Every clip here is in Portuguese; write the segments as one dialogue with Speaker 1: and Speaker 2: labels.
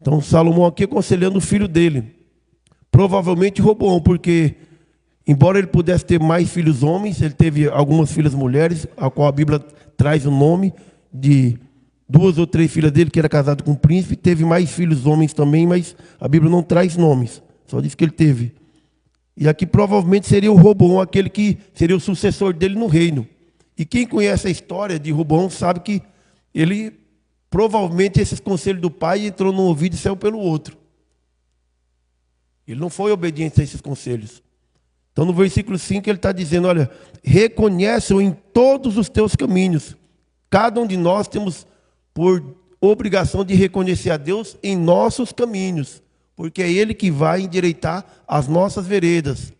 Speaker 1: Então, Salomão aqui aconselhando o filho dele. Provavelmente Roboão, porque, embora ele pudesse ter mais filhos homens, ele teve algumas filhas mulheres, a qual a Bíblia traz o nome de 2 ou 3 filhas dele, que era casado com um príncipe. Teve mais filhos homens também, mas a Bíblia não traz nomes, só diz que ele teve. E aqui provavelmente seria o Roboão, aquele que seria o sucessor dele no reino. E quem conhece a história de Roboão sabe que ele, provavelmente, esses conselhos do pai entrou num ouvido e saiu pelo outro. Ele não foi obediente a esses conselhos. Então, no versículo 5, ele está dizendo, olha, reconhece-o em todos os teus caminhos. Cada um de nós temos por obrigação de reconhecer a Deus em nossos caminhos, porque é Ele que vai endireitar as nossas veredas.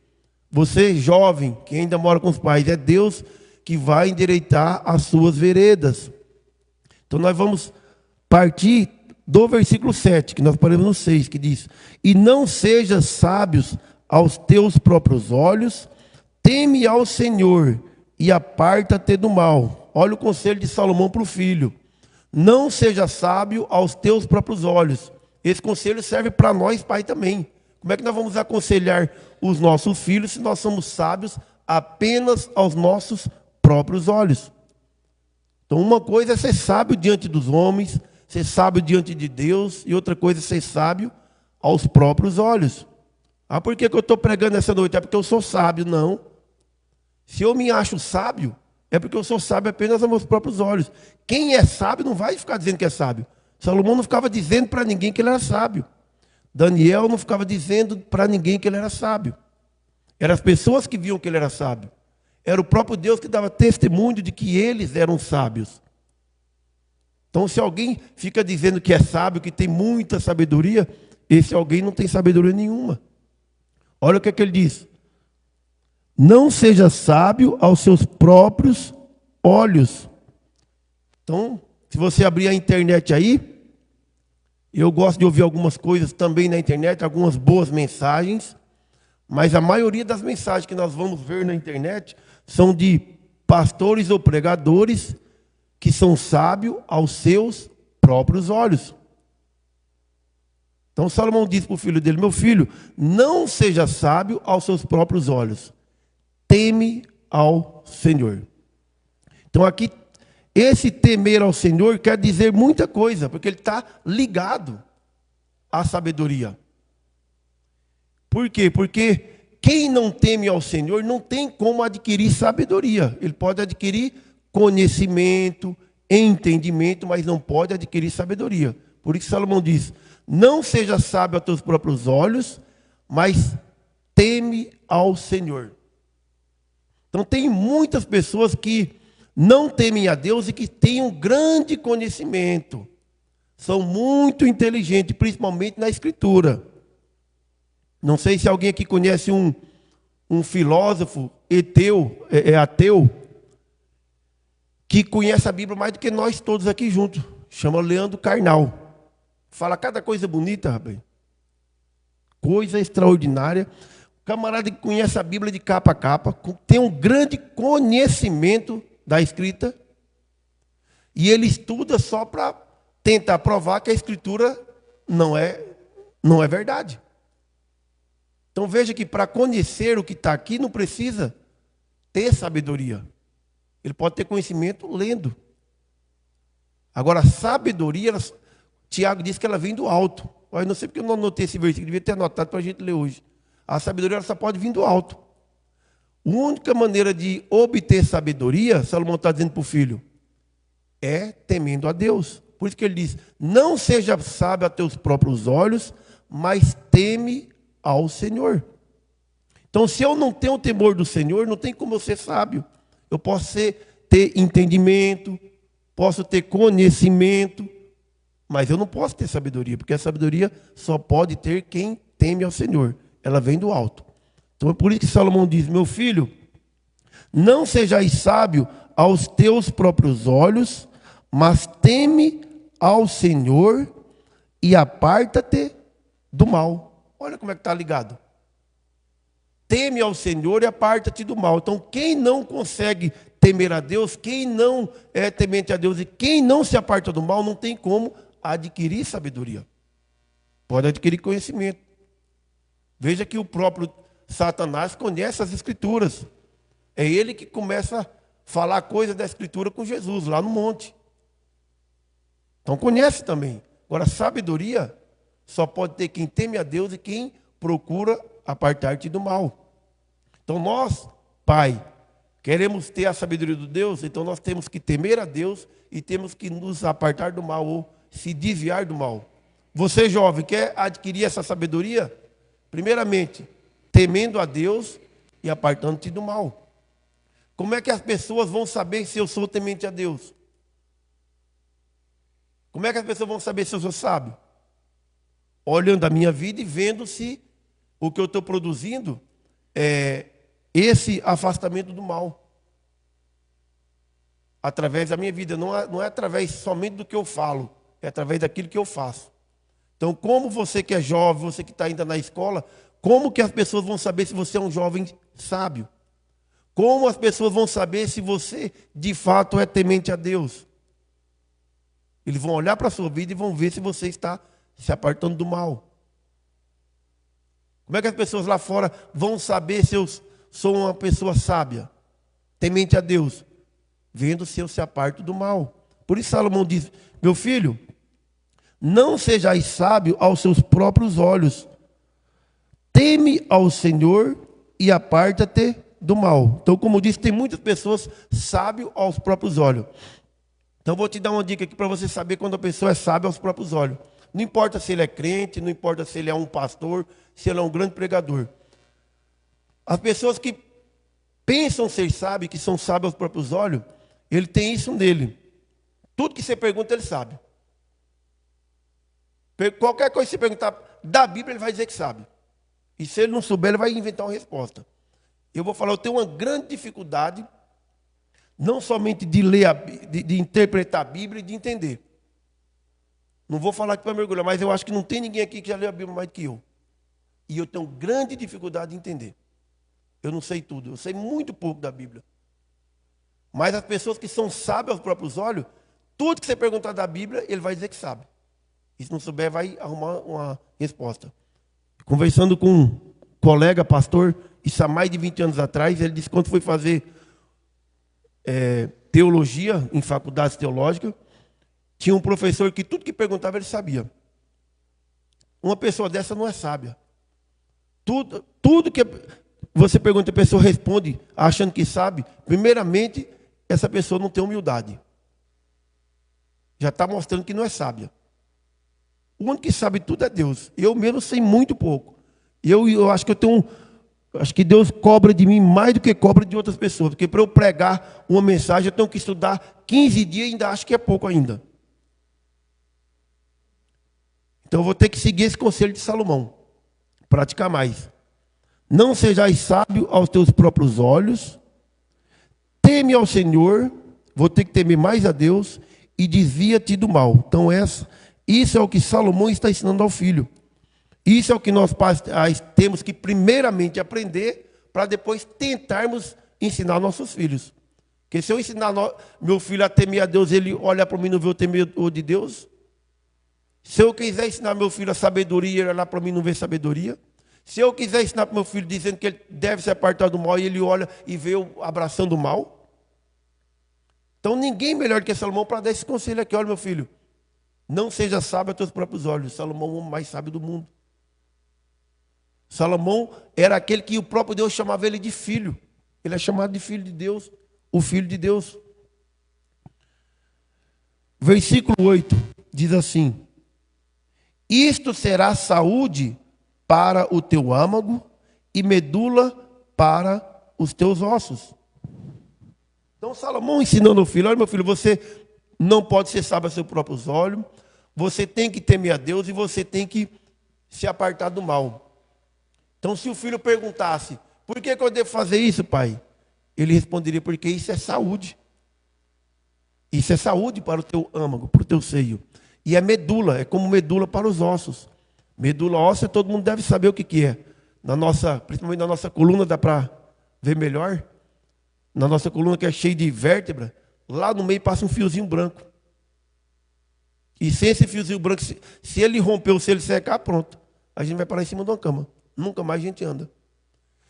Speaker 1: Você, jovem, que ainda mora com os pais, é Deus que vai endireitar as suas veredas. Então nós vamos partir do versículo 7, que nós paramos no 6, que diz: e não sejas sábios aos teus próprios olhos, teme ao Senhor e aparta-te do mal. Olha o conselho de Salomão para o filho. Não seja sábio aos teus próprios olhos. Esse conselho serve para nós, pai, também. Como é que nós vamos aconselhar os nossos filhos se nós somos sábios apenas aos nossos próprios olhos? Então, uma coisa é ser sábio diante dos homens, ser sábio diante de Deus, e outra coisa é ser sábio aos próprios olhos. Ah, por que eu estou pregando essa noite? É porque eu sou sábio? Não. Se eu me acho sábio, é porque eu sou sábio apenas aos meus próprios olhos. Quem é sábio não vai ficar dizendo que é sábio. Salomão não ficava dizendo para ninguém que ele era sábio. Daniel não ficava dizendo para ninguém que ele era sábio. Eram as pessoas que viam que ele era sábio. Era o próprio Deus que dava testemunho de que eles eram sábios. Então, se alguém fica dizendo que é sábio, que tem muita sabedoria, esse alguém não tem sabedoria nenhuma. Olha o que é que ele diz. Não seja sábio aos seus próprios olhos. Então, se você abrir a internet aí, eu gosto de ouvir algumas coisas também na internet, algumas boas mensagens, mas a maioria das mensagens que nós vamos ver na internet são de pastores ou pregadores que são sábios aos seus próprios olhos. Então Salomão disse para o filho dele: meu filho, não seja sábio aos seus próprios olhos, teme ao Senhor. Então aqui, esse temer ao Senhor quer dizer muita coisa, porque ele está ligado à sabedoria. Por quê? Porque quem não teme ao Senhor não tem como adquirir sabedoria. Ele pode adquirir conhecimento, entendimento, mas não pode adquirir sabedoria. Por isso Salomão diz: não seja sábio aos teus próprios olhos, mas teme ao Senhor. Então tem muitas pessoas que não temem a Deus e que têm um grande conhecimento. São muito inteligentes, principalmente na Escritura. Não sei se alguém aqui conhece um filósofo ateu, que conhece a Bíblia mais do que nós todos aqui juntos. Chama Leandro Carnal. Fala cada coisa bonita, rapaz. Coisa extraordinária. O camarada que conhece a Bíblia de capa a capa, tem um grande conhecimento da Escrita, e ele estuda só para tentar provar que a Escritura não é verdade. Então veja que para conhecer o que está aqui não precisa ter sabedoria. Ele pode ter conhecimento lendo. Agora, a sabedoria, Tiago diz que ela vem do alto. Eu não sei porque eu não anotei esse versículo, devia ter anotado para a gente ler hoje. A sabedoria ela só pode vir do alto. A única maneira de obter sabedoria, Salomão está dizendo para o filho, é temendo a Deus. Por isso que ele diz: não seja sábio a teus próprios olhos, mas teme ao Senhor. Então, se eu não tenho o temor do Senhor, não tem como eu ser sábio. Eu posso ter entendimento, posso ter conhecimento, mas eu não posso ter sabedoria, porque a sabedoria só pode ter quem teme ao Senhor. Ela vem do alto. Então é por isso que Salomão diz: meu filho, não sejais sábio aos teus próprios olhos, mas teme ao Senhor e aparta-te do mal. Olha como é que está ligado. Teme ao Senhor e aparta-te do mal. Então, quem não consegue temer a Deus, quem não é temente a Deus e quem não se aparta do mal, não tem como adquirir sabedoria. Pode adquirir conhecimento. Veja que o próprio Satanás conhece as Escrituras. É ele que começa a falar coisas da Escritura com Jesus, lá no monte. Então conhece também. Agora, sabedoria só pode ter quem teme a Deus e quem procura apartar-te do mal. Então nós, Pai, queremos ter a sabedoria de Deus, então nós temos que temer a Deus e temos que nos apartar do mal ou se desviar do mal. Você, jovem, quer adquirir essa sabedoria? Primeiramente, temendo a Deus e apartando-te do mal. Como é que as pessoas vão saber se eu sou temente a Deus? Como é que as pessoas vão saber se eu sou sábio? Olhando a minha vida e vendo se o que eu estou produzindo é esse afastamento do mal. Através da minha vida, não é através somente do que eu falo, é através daquilo que eu faço. Então, como você que é jovem, você que está ainda na escola, como que as pessoas vão saber se você é um jovem sábio? Como as pessoas vão saber se você, de fato, é temente a Deus? Eles vão olhar para a sua vida e vão ver se você está se apartando do mal. Como é que as pessoas lá fora vão saber se eu sou uma pessoa sábia, temente a Deus? Vendo se eu se aparto do mal. Por isso Salomão diz, meu filho, não sejais sábio aos seus próprios olhos. Teme ao Senhor e aparta-te do mal. Então, como disse, tem muitas pessoas sábias aos próprios olhos. Então, vou te dar uma dica aqui para você saber quando a pessoa é sábia aos próprios olhos. Não importa se ele é crente, não importa se ele é um pastor, se ele é um grande pregador. As pessoas que pensam ser sábios, que são sábios aos próprios olhos, ele tem isso nele. Tudo que você pergunta, ele sabe. Qualquer coisa que você perguntar da Bíblia, ele vai dizer que sabe. E se ele não souber, ele vai inventar uma resposta. Eu vou falar, eu tenho uma grande dificuldade, não somente de ler, de interpretar a Bíblia e de entender. Não vou falar aqui para mergulhar, mas eu acho que não tem ninguém aqui que já leu a Bíblia mais do que eu. E eu tenho grande dificuldade de entender. Eu não sei tudo, eu sei muito pouco da Bíblia. Mas as pessoas que são sábias aos próprios olhos, tudo que você perguntar da Bíblia, ele vai dizer que sabe. E se não souber, vai arrumar uma resposta. Conversando com um colega, pastor, isso há mais de 20 anos atrás, ele disse que quando foi fazer teologia em faculdades teológicas, tinha um professor que tudo que perguntava ele sabia. Uma pessoa dessa não é sábia. Tudo que você pergunta, a pessoa responde achando que sabe. Primeiramente, essa pessoa não tem humildade. Já está mostrando que não é sábia. O único que sabe tudo é Deus. Eu mesmo sei muito pouco. Eu acho que acho que Deus cobra de mim mais do que cobra de outras pessoas. Porque para eu pregar uma mensagem, eu tenho que estudar 15 dias e ainda acho que é pouco ainda. Então eu vou ter que seguir esse conselho de Salomão. Praticar mais. Não sejais sábio aos teus próprios olhos. Teme ao Senhor. Vou ter que temer mais a Deus. E desvia-te do mal. Então isso é o que Salomão está ensinando ao filho. Isso é o que nós pais temos que primeiramente aprender para depois tentarmos ensinar nossos filhos. Porque se eu ensinar meu filho a temer a Deus, ele olha para mim e não vê o temor de Deus. Se eu quiser ensinar meu filho a sabedoria, ele olha para mim e não vê sabedoria. Se eu quiser ensinar para meu filho dizendo que ele deve se apartar do mal e ele olha e vê eu abraçando o mal. Então ninguém melhor do que Salomão para dar esse conselho aqui. Olha, meu filho, não seja sábio aos teus próprios olhos. Salomão é o homem mais sábio do mundo. Salomão era aquele que o próprio Deus chamava ele de filho. Ele é chamado de filho de Deus, o filho de Deus. Versículo 8 diz assim: isto será saúde para o teu âmago e medula para os teus ossos. Então Salomão ensinando ao filho: olha, meu filho, você não pode ser sábio aos seus próprios olhos, você tem que temer a Deus e você tem que se apartar do mal. Então, se o filho perguntasse, por que eu devo fazer isso, pai? Ele responderia, porque isso é saúde. Isso é saúde para o teu âmago, para o teu seio. E é medula, é como medula para os ossos. Medula óssea, todo mundo deve saber o que é. Principalmente na nossa coluna, dá para ver melhor. Na nossa coluna, que é cheia de vértebra, lá no meio passa um fiozinho branco. E sem esse fiozinho branco, se ele rompeu, se ele secar, pronto. A gente vai parar em cima de uma cama. Nunca mais a gente anda.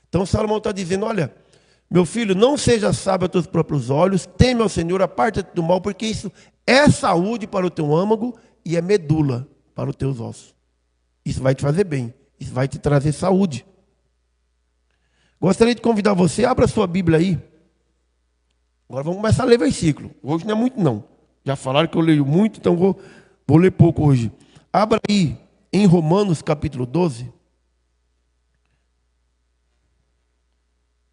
Speaker 1: Então Salomão está dizendo, olha, meu filho, não seja sábio aos teus próprios olhos, teme ao Senhor, aparta-te do mal, porque isso é saúde para o teu âmago e é medula para os teus ossos. Isso vai te fazer bem, isso vai te trazer saúde. Gostaria de convidar você, abra sua Bíblia aí. Agora vamos começar a ler versículo. Hoje não é muito não. Já falaram que eu leio muito, então vou ler pouco hoje. Abra aí em Romanos capítulo 12.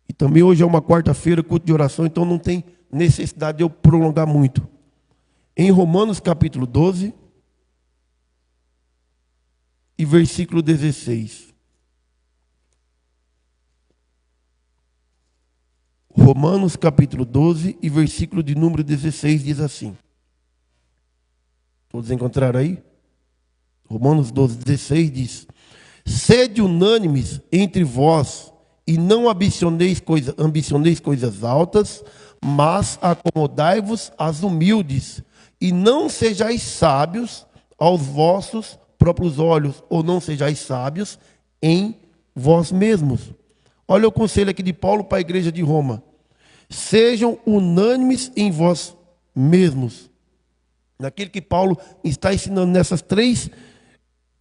Speaker 1: E também hoje é uma quarta-feira, culto de oração, então não tem necessidade de eu prolongar muito. Em Romanos capítulo 12 e versículo 16. Romanos capítulo 12 e versículo de número 16 diz assim. Todos encontraram aí? Romanos 12, 16 diz: sede unânimes entre vós e não ambicioneis coisas altas, mas acomodai-vos às humildes, e não sejais sábios aos vossos próprios olhos, ou não sejais sábios em vós mesmos. Olha o conselho aqui de Paulo para a igreja de Roma. Sejam unânimes em vós mesmos. Naquilo que Paulo está ensinando nessas três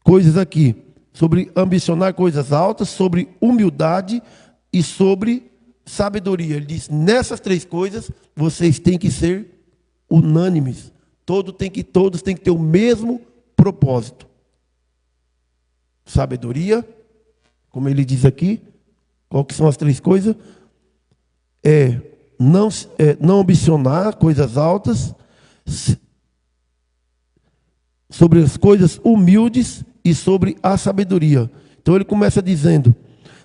Speaker 1: coisas aqui. Sobre ambicionar coisas altas, sobre humildade e sobre sabedoria. Ele diz, nessas três coisas, vocês têm que ser unânimes. Todos têm que ter o mesmo propósito. Sabedoria, como ele diz aqui, qual que são as três coisas? Não ambicionar coisas altas, sobre as coisas humildes e sobre a sabedoria. Então ele começa dizendo,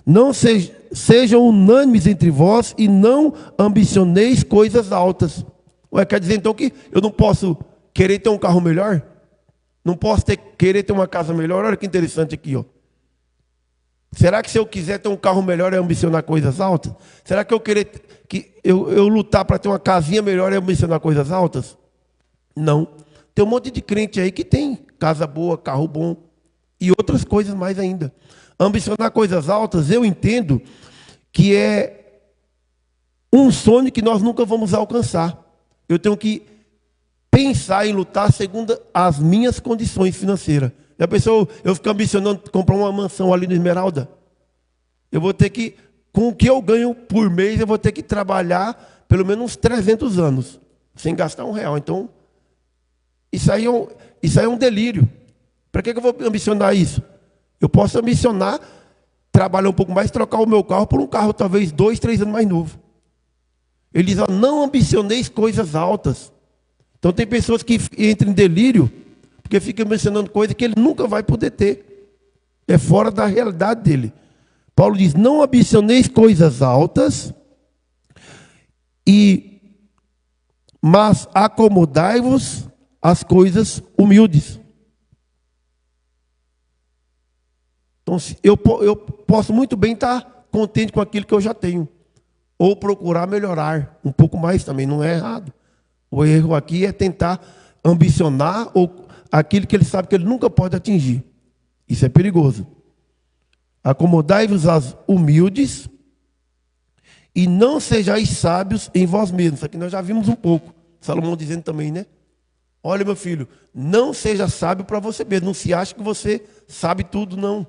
Speaker 1: não sejam unânimes entre vós e não ambicioneis coisas altas. Ué, quer dizer então que eu não posso querer ter um carro melhor? Não posso querer ter uma casa melhor? Olha que interessante aqui, ó. Será que se eu quiser ter um carro melhor é ambicionar coisas altas? Será que eu lutar para ter uma casinha melhor é ambicionar coisas altas? Não. Tem um monte de crente aí que tem casa boa, carro bom e outras coisas mais ainda. Ambicionar coisas altas, eu entendo que é um sonho que nós nunca vamos alcançar. Eu tenho que pensar em lutar segundo as minhas condições financeiras. Já pensou, eu fico ambicionando comprar uma mansão ali no Esmeralda? Eu vou ter que, com o que eu ganho por mês, eu vou ter que trabalhar pelo menos uns 300 anos, sem gastar R$1. Então, isso aí é um delírio. Para que eu vou ambicionar isso? Eu posso ambicionar, trabalhar um pouco mais, trocar o meu carro por um carro talvez 2, 3 anos mais novo. Ele diz, não ambicioneis coisas altas. Então tem pessoas que entram em delírio, porque ficam mencionando coisas que ele nunca vai poder ter. É fora da realidade dele. Paulo diz, não ambicioneis coisas altas, mas acomodai-vos às coisas humildes. Então eu posso muito bem estar contente com aquilo que eu já tenho. Ou procurar melhorar um pouco mais também, não é errado. O erro aqui é tentar ambicionar aquilo que ele sabe que ele nunca pode atingir. Isso é perigoso. Acomodai-vos às humildes e não sejais sábios em vós mesmos. Isso aqui nós já vimos um pouco. Salomão dizendo também, né? Olha, meu filho, não seja sábio para você mesmo. Não se ache que você sabe tudo, não.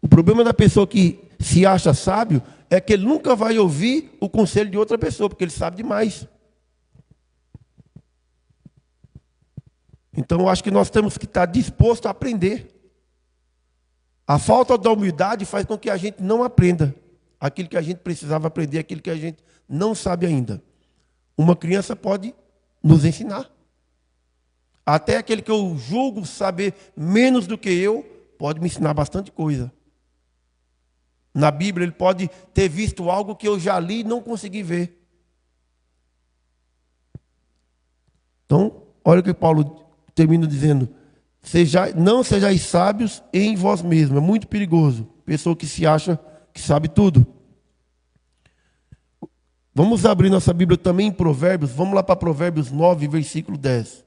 Speaker 1: O problema da pessoa que se acha sábio é que ele nunca vai ouvir o conselho de outra pessoa, porque ele sabe demais. Então, eu acho que nós temos que estar dispostos a aprender. A falta da humildade faz com que a gente não aprenda aquilo que a gente precisava aprender, aquilo que a gente não sabe ainda. Uma criança pode nos ensinar. Até aquele que eu julgo saber menos do que eu, pode me ensinar bastante coisa. Na Bíblia, ele pode ter visto algo que eu já li e não consegui ver. Então, olha o que Paulo termina dizendo. Não sejais sábios em vós mesmos. É muito perigoso. Pessoa que se acha que sabe tudo. Vamos abrir nossa Bíblia também em Provérbios. Vamos lá para Provérbios 9, versículo 10.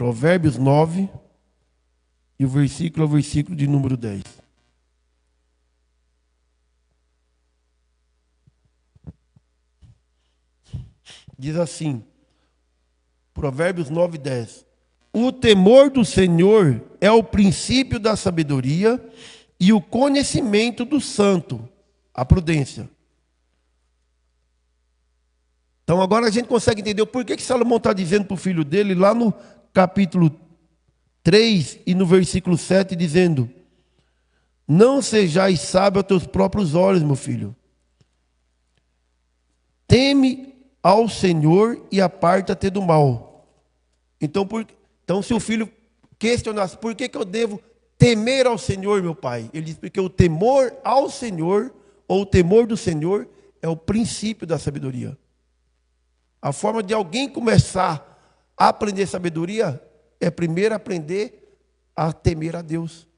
Speaker 1: Provérbios 9, e o versículo é o versículo de número 10. Diz assim, Provérbios 9, 10. O temor do Senhor é o princípio da sabedoria e o conhecimento do santo, a prudência. Então agora a gente consegue entender por que Salomão está dizendo para o filho dele, lá no capítulo 3 e no versículo 7, dizendo: não sejais sábio aos teus próprios olhos, meu filho. Teme ao Senhor e aparta-te do mal. Então, se o filho questionasse, por que eu devo temer ao Senhor, meu pai? Ele diz, porque o temor ao Senhor, ou o temor do Senhor, é o princípio da sabedoria. A forma de alguém começar a aprender sabedoria é primeiro aprender a temer a Deus.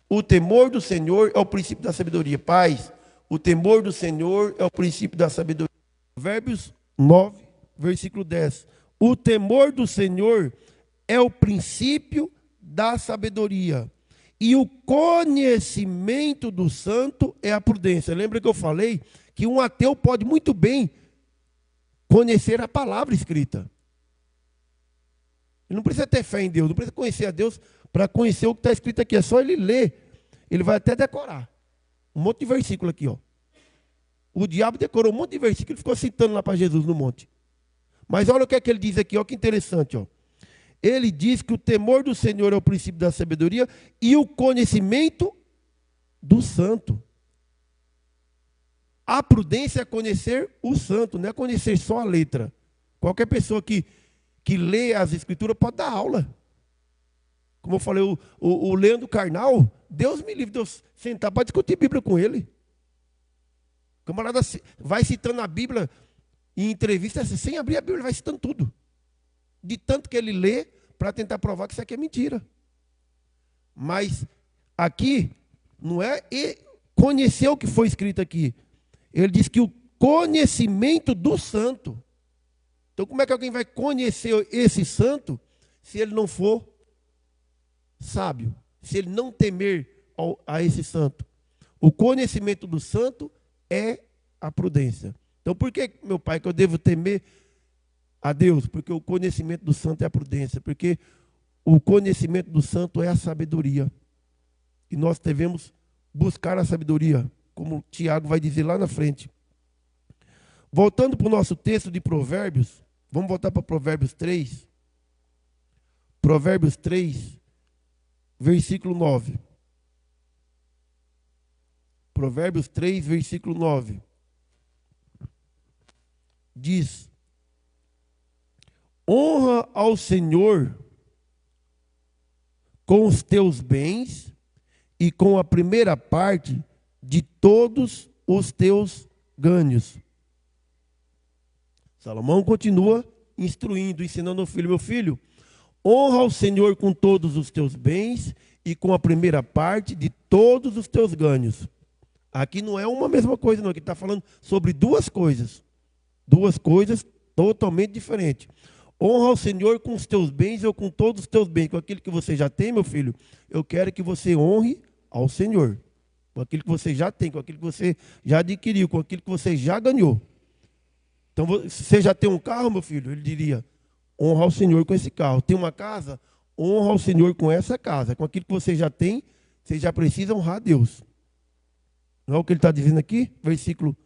Speaker 1: O temor do Senhor é o princípio da sabedoria. Pais, o temor do Senhor é o princípio da sabedoria. Provérbios 9, versículo 10. O temor do Senhor é o princípio da sabedoria. E o conhecimento do santo é a prudência. Lembra que eu falei que um ateu pode muito bem conhecer a palavra escrita. Ele não precisa ter fé em Deus, não precisa conhecer a Deus para conhecer o que está escrito aqui. É só ele ler. Ele vai até decorar. Um monte de versículo aqui, ó. O diabo decorou um monte de versículo e ficou citando lá para Jesus no monte. Mas olha o que é que ele diz aqui, ó, que interessante, ó. Ele diz que o temor do Senhor é o princípio da sabedoria e o conhecimento do santo. A prudência é conhecer o santo, não é conhecer só a letra. Qualquer pessoa que lê as escrituras pode dar aula. Como eu falei, o Leandro Carnal, Deus me livre de eu sentar para discutir Bíblia com ele. O camarada vai citando a Bíblia em entrevista, sem abrir a Bíblia, vai citando tudo. De tanto que ele lê para tentar provar que isso aqui é mentira. Mas aqui não é conhecer o que foi escrito aqui. Ele diz que o conhecimento do santo. Então como é que alguém vai conhecer esse santo se ele não for sábio? Se ele não temer a esse santo? O conhecimento do santo é a prudência. Então por que, meu pai, que eu devo temer a Deus? Porque o conhecimento do santo é a prudência. Porque o conhecimento do santo é a sabedoria. E nós devemos buscar a sabedoria, como Tiago vai dizer lá na frente. Voltando para o nosso texto de Provérbios, vamos voltar para Provérbios 3. Provérbios 3, versículo 9. Provérbios 3, versículo 9. Diz: honra ao Senhor com os teus bens e com a primeira parte de todos os teus ganhos. Salomão continua instruindo, ensinando ao filho: meu filho, honra ao Senhor com todos os teus bens e com a primeira parte de todos os teus ganhos. Aqui não é uma mesma coisa, não. Aqui está falando sobre duas coisas. Duas coisas totalmente diferentes. Honra ao Senhor com os teus bens ou com todos os teus bens. Com aquilo que você já tem, meu filho, eu quero que você honre ao Senhor. Com aquilo que você já tem, com aquilo que você já adquiriu, com aquilo que você já ganhou. Então, se você já tem um carro, meu filho, ele diria: honra ao Senhor com esse carro. Tem uma casa? Honra ao Senhor com essa casa. Com aquilo que você já tem, você já precisa honrar a Deus. Não é o que ele está dizendo aqui? Versículo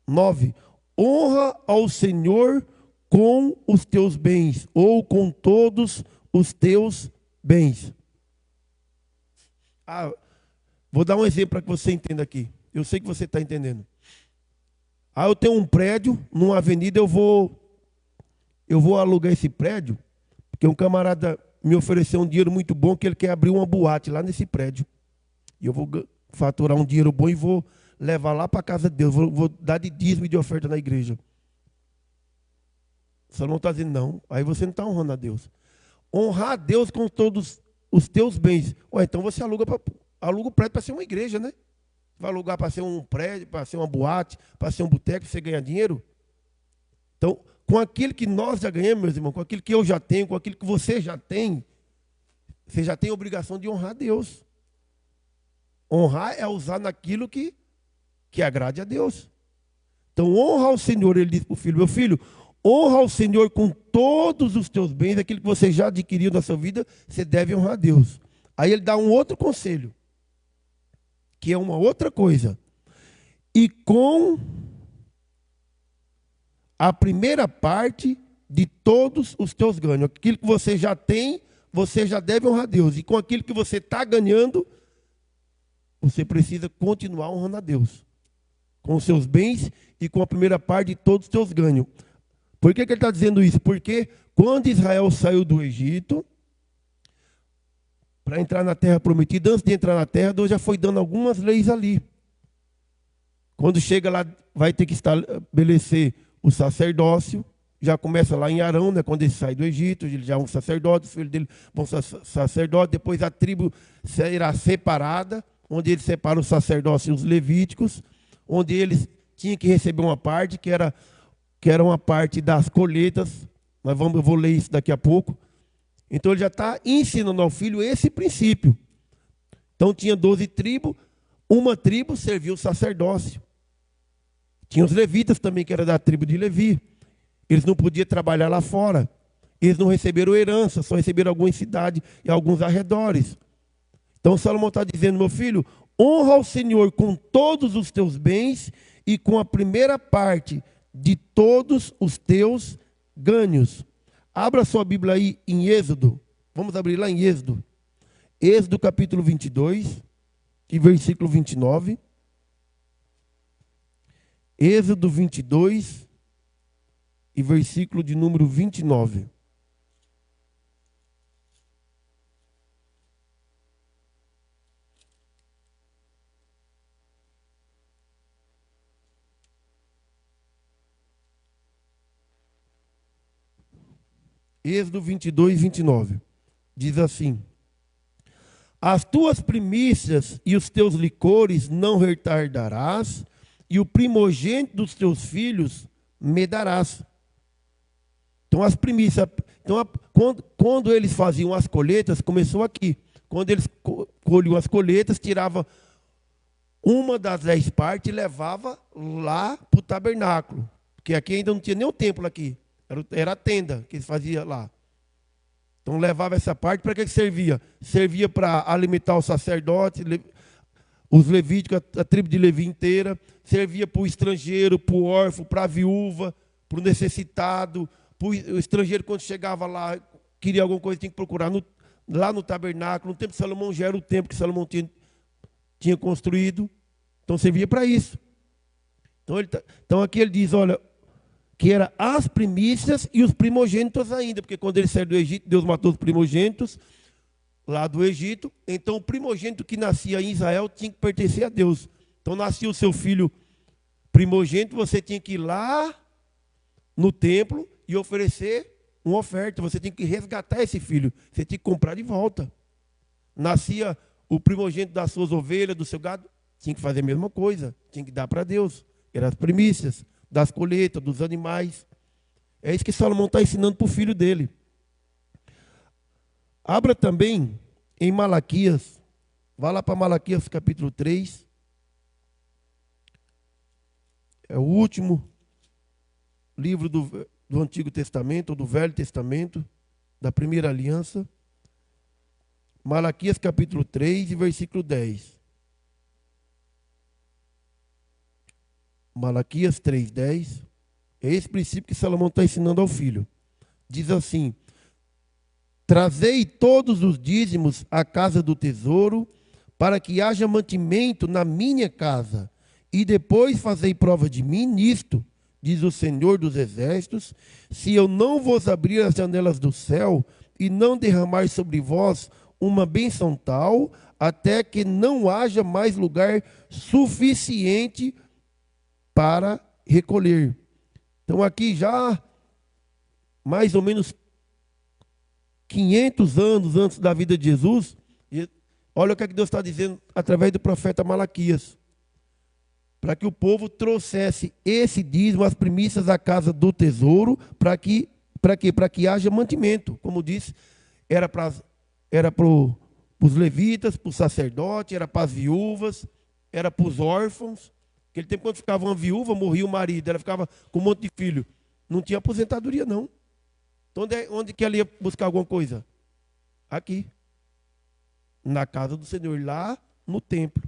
Speaker 1: 9. Honra ao Senhor com os teus bens, ou com todos os teus bens. Vou dar um exemplo para que você entenda aqui. Eu sei que você está entendendo. Eu tenho um prédio, numa avenida, eu vou alugar esse prédio, porque um camarada me ofereceu um dinheiro muito bom, que ele quer abrir uma boate lá nesse prédio. E eu vou faturar um dinheiro bom e vou levar lá para a casa de Deus, vou dar de dízimo e de oferta na igreja. Só não está dizendo não. Aí você não está honrando a Deus. Honrar a Deus com todos os teus bens. Então você aluga o prédio para ser uma igreja, né? Vai alugar para ser um prédio, para ser uma boate, para ser um boteco, para você ganhar dinheiro. Então, com aquilo que nós já ganhamos, meus irmãos, com aquilo que eu já tenho, com aquilo que você já tem a obrigação de honrar Deus. Honrar é usar naquilo que agrade a Deus. Então, honra ao Senhor, ele diz para o filho, meu filho, honra ao Senhor com todos os teus bens, aquilo que você já adquiriu na sua vida, você deve honrar a Deus. Aí ele dá um outro conselho, que é uma outra coisa. E com a primeira parte de todos os teus ganhos. Aquilo que você já tem, você já deve honrar a Deus. E com aquilo que você está ganhando, você precisa continuar honrando a Deus. Com os seus bens e com a primeira parte de todos os teus ganhos. Por que ele está dizendo isso? Porque quando Israel saiu do Egito, para entrar na terra prometida, antes de entrar na terra, Deus já foi dando algumas leis ali. Quando chega lá, vai ter que estabelecer o sacerdócio. Já começa lá em Arão, né, quando ele sai do Egito, ele já é um sacerdote, os filhos dele vão ser sacerdote. Depois a tribo será separada, onde ele separa os sacerdotes e os levíticos, onde eles tinham que receber uma parte, que era uma parte das colheitas. Eu vou ler isso daqui a pouco. Então ele já está ensinando ao filho esse princípio. Então tinha 12 tribos, uma tribo servia o sacerdócio. Tinha os levitas também, que era da tribo de Levi. Eles não podiam trabalhar lá fora. Eles não receberam herança, só receberam algumas cidades e alguns arredores. Então Salomão está dizendo, meu filho, honra ao Senhor com todos os teus bens e com a primeira parte de todos os teus ganhos. Abra sua Bíblia aí em Êxodo. Vamos abrir lá em Êxodo. Êxodo capítulo 22 e versículo 29. Êxodo 22 e versículo de número 29. Êxodo 22, 29. Diz assim: as tuas primícias e os teus licores não retardarás, e o primogênito dos teus filhos me darás. Então as primícias, quando eles faziam as colheitas, começou aqui. Quando eles colhiam as colheitas, tirava uma das 10 partes e levava lá para o tabernáculo. Porque aqui ainda não tinha nem o templo aqui. Era a tenda que eles faziam lá. Então levava essa parte, para que servia? Servia para alimentar os sacerdotes, os levíticos, a tribo de Levi inteira. Servia para o estrangeiro, para o órfão, para a viúva, para o necessitado. O estrangeiro, quando chegava lá, queria alguma coisa, tinha que procurar lá no tabernáculo. No tempo de Salomão já era o templo que Salomão tinha construído. Então servia para isso. Então aqui ele diz, olha, que era as primícias e os primogênitos ainda, porque quando ele saiu do Egito, Deus matou os primogênitos lá do Egito. Então o primogênito que nascia em Israel tinha que pertencer a Deus. Então nascia o seu filho primogênito, você tinha que ir lá no templo e oferecer uma oferta. Você tinha que resgatar esse filho, você tinha que comprar de volta. Nascia o primogênito das suas ovelhas, do seu gado, tinha que fazer a mesma coisa, tinha que dar para Deus. Eram as primícias das colheitas, dos animais. É isso que Salomão está ensinando para o filho dele. Abra também em Malaquias. Vá lá para Malaquias capítulo 3. É o último livro do Antigo Testamento, ou do Velho Testamento, da Primeira Aliança. Malaquias capítulo 3 e versículo 10. Malaquias 3:10, é esse princípio que Salomão está ensinando ao filho. Diz assim: trazei todos os dízimos à casa do tesouro, para que haja mantimento na minha casa, e depois fazei prova de mim nisto, diz o Senhor dos Exércitos, se eu não vos abrir as janelas do céu, e não derramar sobre vós uma bênção tal, até que não haja mais lugar suficiente para recolher. Então aqui já mais ou menos 500 anos antes da vida de Jesus, olha o que é que Deus está dizendo através do profeta Malaquias. para que o povo trouxesse esse dízimo, as primícias da casa do tesouro, para que haja mantimento. Como disse, era para os levitas, para os sacerdotes, era para as viúvas, era para os órfãos. Naquele tempo, quando ficava uma viúva, morria o marido, ela ficava com um monte de filho. Não tinha aposentadoria, não. Então, onde que ela ia buscar alguma coisa? Aqui. Na casa do Senhor, lá no templo.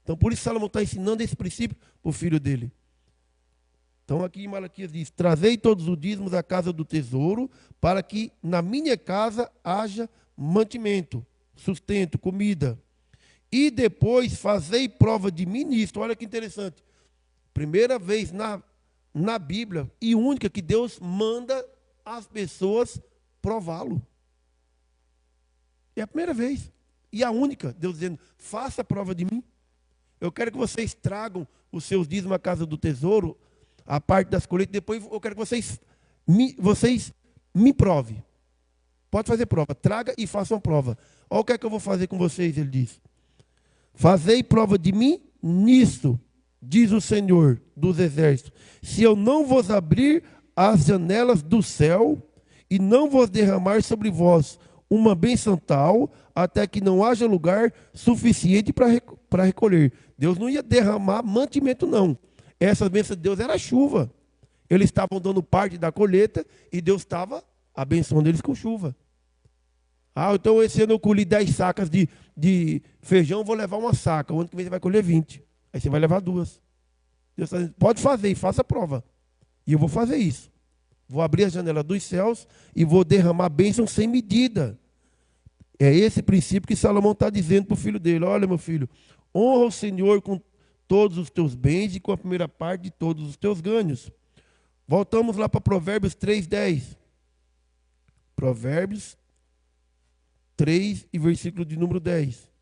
Speaker 1: Então, por isso Salomão está ensinando esse princípio para o filho dele. Então, aqui em Malaquias diz: trazei todos os dízimos à casa do tesouro, para que na minha casa haja mantimento, sustento, comida. E depois fazei prova de mim nisto. Olha que interessante. Primeira vez na Bíblia e única que Deus manda as pessoas prová-lo. É a primeira vez. E a única, Deus dizendo: faça a prova de mim. Eu quero que vocês tragam os seus dízimos à casa do tesouro, a parte das colheitas. Depois eu quero que vocês me provem. Pode fazer prova. Traga e façam prova. Olha o que é que eu vou fazer com vocês, ele diz. Fazei prova de mim nisto, diz o Senhor dos Exércitos. Se eu não vos abrir as janelas do céu e não vos derramar sobre vós uma bênção tal, até que não haja lugar suficiente para recolher. Deus não ia derramar mantimento, não. Essa bênção de Deus era a chuva. Eles estavam dando parte da colheita e Deus estava abençoando eles com chuva. Então esse ano eu colhi 10 sacas de feijão, vou levar uma saca. O ano que vem você vai colher 20. Aí você vai levar 2. Deus está dizendo: pode fazer e faça a prova. E eu vou fazer isso. Vou abrir a janela dos céus e vou derramar bênção sem medida. É esse princípio que Salomão está dizendo para o filho dele: olha, meu filho, honra o Senhor com todos os teus bens e com a primeira parte de todos os teus ganhos. Voltamos lá para Provérbios 3:10. Provérbios 3 e versículo de número 10.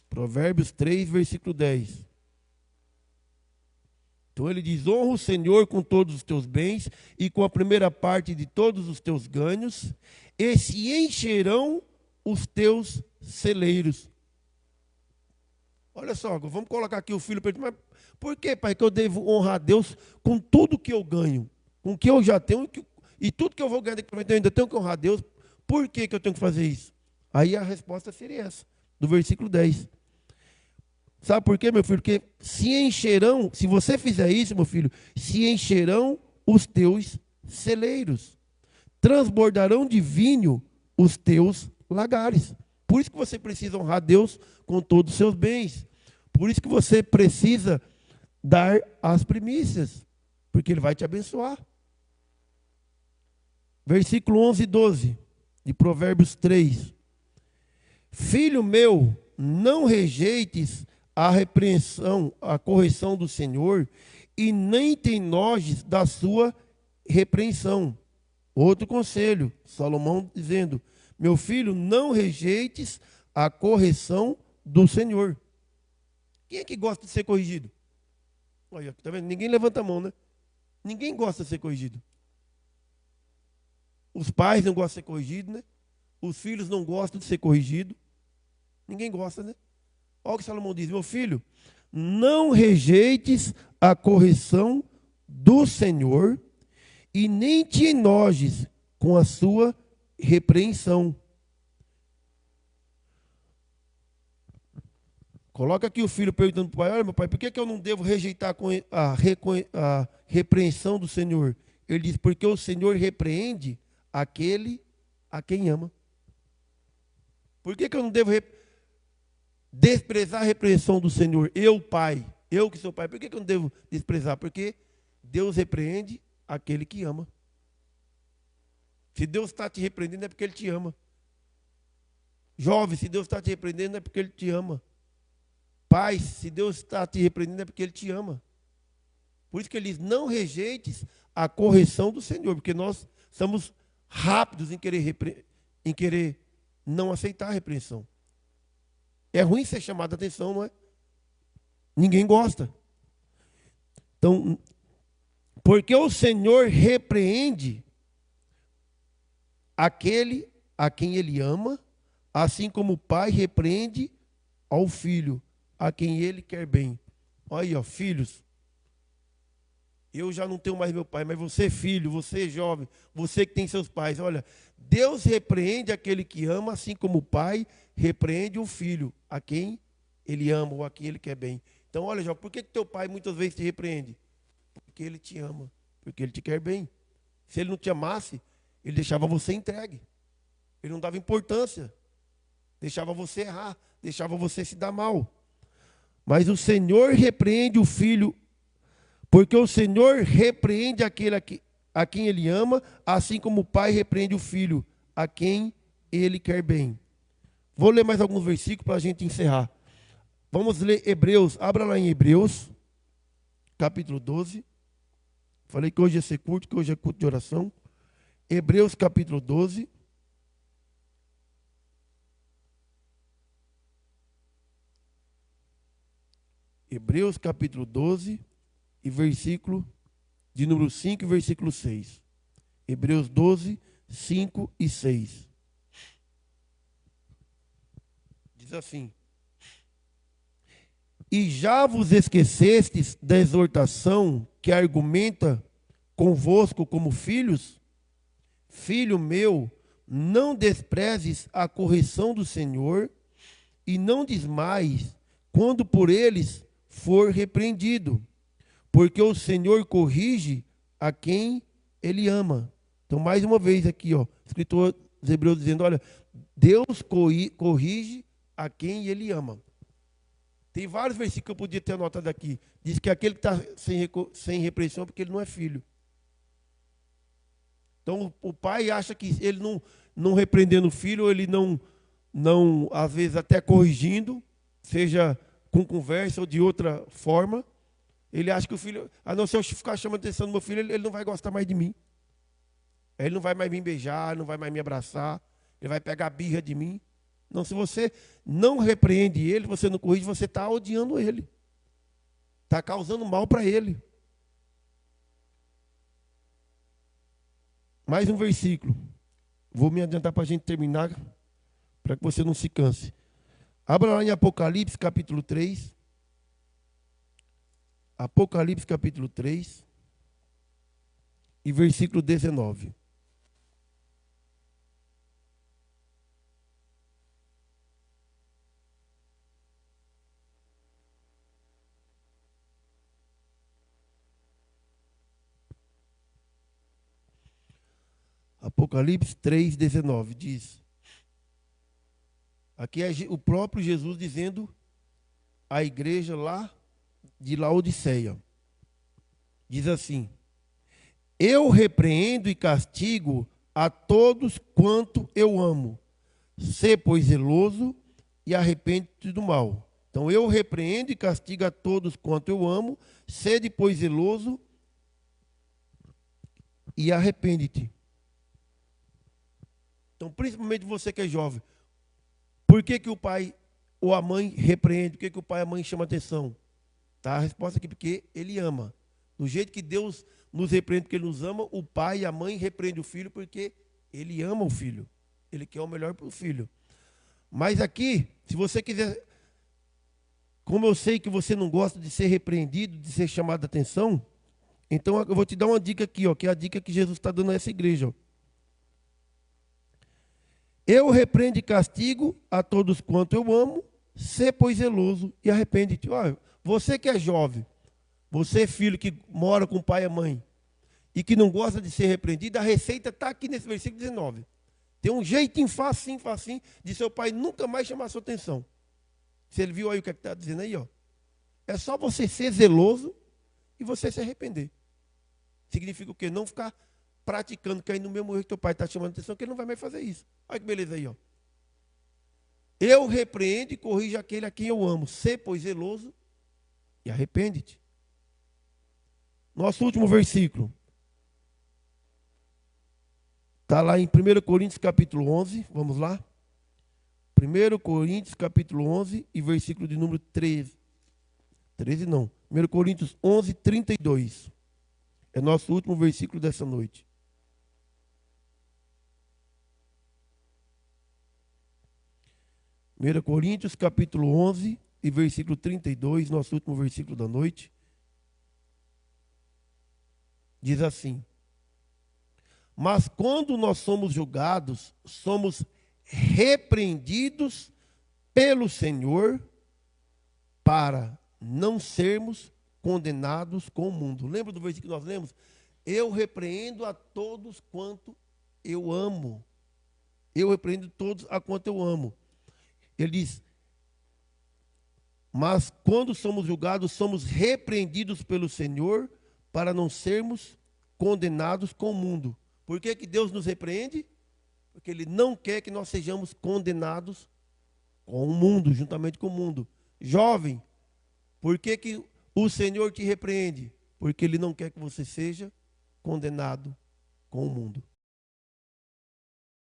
Speaker 1: Provérbios 3, versículo 10. Então ele diz: honra o Senhor com todos os teus bens e com a primeira parte de todos os teus ganhos, e se encherão os teus celeiros. Olha só, vamos colocar aqui o filho para ele. Mas por que, pai, que eu devo honrar a Deus com tudo que eu ganho, com o que eu já tenho e tudo que eu vou ganhar daqui para frente, eu ainda tenho que honrar a Deus? Por que eu tenho que fazer isso? Aí a resposta seria essa, do versículo 10. Sabe por quê, meu filho? Porque se encherão, se você fizer isso, meu filho, se encherão os teus celeiros, transbordarão de vinho os teus lagares. Por isso que você precisa honrar a Deus com todos os seus bens. Por isso que você precisa dar as primícias, porque Ele vai te abençoar. Versículo 11 e 12, de Provérbios 3. Filho meu, não rejeites a repreensão, a correção do Senhor, e nem te enojes da sua repreensão. Outro conselho, Salomão dizendo: meu filho, não rejeites a correção do Senhor. Quem é que gosta de ser corrigido? Olha, tá vendo? Ninguém levanta a mão, né? Ninguém gosta de ser corrigido. Os pais não gostam de ser corrigidos, né? Os filhos não gostam de ser corrigidos. Ninguém gosta, né? Olha o que Salomão diz: meu filho, não rejeites a correção do Senhor e nem te enojes com a sua repreensão. Coloca aqui o filho perguntando para o pai: olha, meu pai, por que eu não devo rejeitar a repreensão do Senhor? Ele diz: porque o Senhor repreende aquele a quem ama. Por que eu não devo desprezar a repreensão do Senhor? Eu, pai, eu que sou pai, por que eu não devo desprezar? Porque Deus repreende aquele que ama. Se Deus está te repreendendo, é porque Ele te ama. Jovem, se Deus está te repreendendo, é porque Ele te ama. Pai, se Deus está te repreendendo, é porque Ele te ama. Por isso que Ele diz: não rejeites a correção do Senhor, porque nós somos rápidos em querer não aceitar a repreensão. É ruim ser chamado a atenção, não é? Ninguém gosta. Então, porque o Senhor repreende aquele a quem ele ama, assim como o pai repreende ao filho, a quem ele quer bem. Olha aí, ó, filhos. Eu já não tenho mais meu pai, mas você, filho, você, jovem, você que tem seus pais, olha, Deus repreende aquele que ama, assim como o pai repreende o filho, a quem ele ama ou a quem ele quer bem. Então, olha, jovem, por que teu pai muitas vezes te repreende? Porque ele te ama, porque ele te quer bem. Se ele não te amasse, ele deixava você entregue. Ele não dava importância, deixava você errar, deixava você se dar mal. Mas o Senhor repreende o filho, porque o Senhor repreende aquele a quem ele ama, assim como o pai repreende o filho, a quem ele quer bem. Vou ler mais alguns versículos para a gente encerrar. Vamos ler Hebreus, abra lá em Hebreus, capítulo 12. Falei que hoje ia ser curto, que hoje é culto de oração. Hebreus, capítulo 12. Hebreus, capítulo 12, e versículo de número 5 e versículo 6. Hebreus 12, 5 e 6. Diz assim: E já vos esquecestes da exortação que argumenta convosco como filhos? Filho meu, não desprezes a correção do Senhor, e não desmaies quando por eles for repreendido, porque o Senhor corrige a quem ele ama. Então, mais uma vez aqui, ó, escritor dos Hebreus dizendo, olha, Deus corrige a quem ele ama. Tem vários versículos que eu podia ter anotado aqui. Diz que aquele que está sem repreensão é porque ele não é filho. Então, o pai acha que ele não repreendendo o filho, ou ele não, às vezes, até corrigindo, seja com conversa ou de outra forma, ele acha que o filho, a não ser eu ficar chamando a atenção do meu filho, ele não vai gostar mais de mim. Ele não vai mais me beijar, não vai mais me abraçar, ele vai pegar a birra de mim. Não, se você não repreende ele, você não corrige, você está odiando ele. Está causando mal para ele. Mais um versículo. Vou me adiantar para a gente terminar, para que você não se canse. Abra lá em Apocalipse, capítulo 3. Apocalipse, capítulo 3. E versículo 19. Apocalipse 3, 19 diz. Aqui é o próprio Jesus dizendo à igreja lá de Laodiceia. Diz assim: Eu repreendo e castigo a todos quanto eu amo. Sê, pois, zeloso e arrepende-te do mal. Então, eu repreendo e castigo a todos quanto eu amo. Sede, pois, zeloso e arrepende-te. Então, principalmente você que é jovem, por que o pai ou a mãe repreende? Por que o pai e a mãe chamam atenção? Tá? A resposta aqui, porque ele ama. Do jeito que Deus nos repreende porque ele nos ama, o pai e a mãe repreendem o filho porque ele ama o filho. Ele quer o melhor para o filho. Mas aqui, se você quiser, como eu sei que você não gosta de ser repreendido, de ser chamado a atenção, então eu vou te dar uma dica aqui, ó, que é a dica que Jesus está dando a essa igreja. Ó. Eu repreendo e castigo a todos quanto eu amo, sê, pois, zeloso e arrepende-te. Olha, você que é jovem, você filho que mora com o pai e a mãe e que não gosta de ser repreendido, a receita está aqui nesse versículo 19. Tem um jeitinho facinho de seu pai nunca mais chamar a sua atenção. Se ele viu aí o que está dizendo aí, ó. É só você ser zeloso e você se arrepender. Significa o quê? Não ficar praticando, cair no mesmo erro que teu pai está chamando a atenção, que ele não vai mais fazer isso. Olha que beleza aí, ó. Eu repreendo e corrijo aquele a quem eu amo. Sê, pois, zeloso e arrepende-te. Nosso último versículo. Está lá em 1 Coríntios capítulo 11. Vamos lá. 1 Coríntios capítulo 11 e versículo de número 13. 13 não. 1 Coríntios 11, 32. É nosso último versículo dessa noite. 1 Coríntios capítulo 11 e versículo 32, nosso último versículo da noite. Diz assim: mas quando nós somos julgados, somos repreendidos pelo Senhor para não sermos condenados com o mundo. Lembra do versículo que nós lemos? Eu repreendo a todos quanto eu amo. Eu repreendo todos a quanto eu amo. Ele diz, mas quando somos julgados, somos repreendidos pelo Senhor para não sermos condenados com o mundo. Por que que Deus nos repreende? Porque Ele não quer que nós sejamos condenados com o mundo, juntamente com o mundo. Jovem, por que que o Senhor te repreende? Porque Ele não quer que você seja condenado com o mundo.